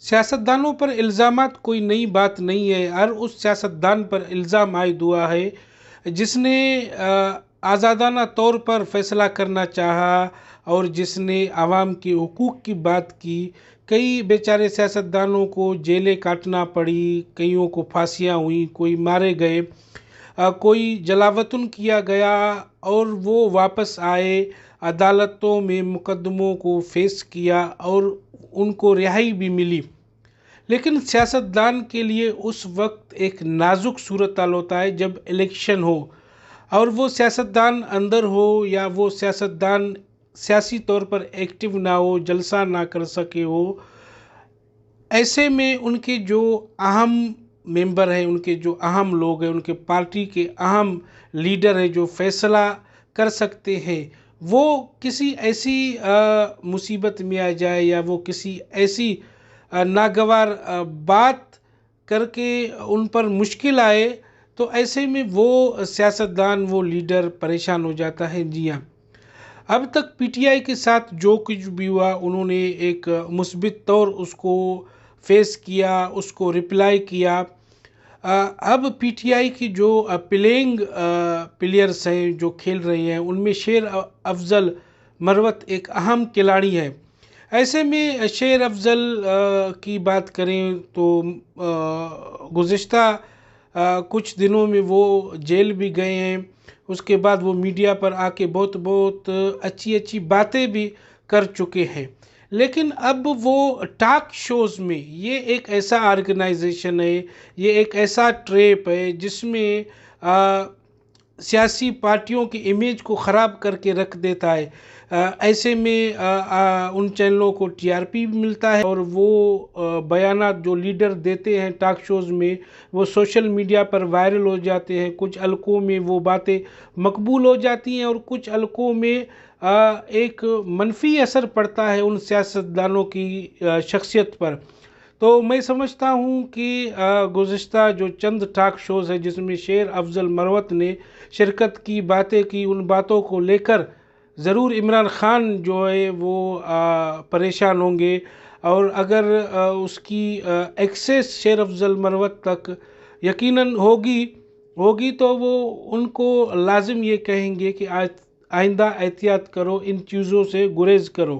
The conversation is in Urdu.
سیاستدانوں پر الزامات کوئی نئی بات نہیں ہے۔ ہر اس سیاستدان پر الزام عائد ہوا ہے جس نے آزادانہ طور پر فیصلہ کرنا چاہا اور جس نے عوام کے حقوق کی بات کی۔ کئی بیچارے سیاستدانوں کو جیلیں کاٹنا پڑی، کئیوں کو پھانسیاں ہوئیں، کوئی مارے گئے، کوئی جلاوطن کیا گیا اور وہ واپس آئے، عدالتوں میں مقدموں کو فیس کیا اور ان کو رہائی بھی ملی۔ لیکن سیاستدان کے لیے اس وقت ایک نازک صورتحال ہوتا ہے جب الیکشن ہو اور وہ سیاستدان اندر ہو یا وہ سیاستدان سیاسی طور پر ایکٹیو نہ ہو، جلسہ نہ کر سکے ہو۔ ایسے میں ان کے جو اہم ممبر ہیں، ان کے جو اہم لوگ ہیں، ان کے پارٹی کے اہم لیڈر ہیں جو فیصلہ کر سکتے ہیں، وہ کسی ایسی مصیبت میں آ جائے یا وہ کسی ایسی ناگوار بات کر کے ان پر مشکل آئے، تو ایسے میں وہ سیاستدان، وہ لیڈر پریشان ہو جاتا ہے۔ جی ہاں، اب تک پی ٹی آئی کے ساتھ جو کچھ بھی ہوا، انہوں نے ایک مثبت طور اس کو فیس کیا، اس کو رپلائی کیا۔ اب پی ٹی آئی کی جو پلینگ پلیئرس ہیں جو کھیل رہے ہیں، ان میں شیر افضل مروت ایک اہم کھلاڑی ہے۔ ایسے میں شیر افضل کی بات کریں تو گزشتہ کچھ دنوں میں وہ جیل بھی گئے ہیں۔ اس کے بعد وہ میڈیا پر آ کے بہت اچھی باتیں بھی کر چکے ہیں۔ لیکن اب وہ ٹاک شوز میں، یہ ایک ایسا آرگنائزیشن ہے، یہ ایک ایسا ٹریپ ہے جس میں سیاسی پارٹیوں کی امیج کو خراب کر کے رکھ دیتا ہے۔ ایسے میں ان چینلوں کو ٹی آر پی بھی ملتا ہے اور وہ بیانات جو لیڈر دیتے ہیں ٹاک شوز میں، وہ سوشل میڈیا پر وائرل ہو جاتے ہیں۔ کچھ حلقوں میں وہ باتیں مقبول ہو جاتی ہیں اور کچھ حلقوں میں ایک منفی اثر پڑتا ہے ان سیاستدانوں کی شخصیت پر۔ تو میں سمجھتا ہوں کہ گزشتہ جو چند ٹاک شوز ہیں جس میں شیر افضل مروت نے شرکت کی، باتیں کی، ان باتوں کو لے کر ضرور عمران خان جو ہے وہ پریشان ہوں گے، اور اگر اس کی ایکسیس شیر افضل مروت تک یقیناً ہوگی تو وہ ان کو لازم یہ کہیں گے کہ آئندہ احتیاط کرو، ان چیزوں سے گریز کرو۔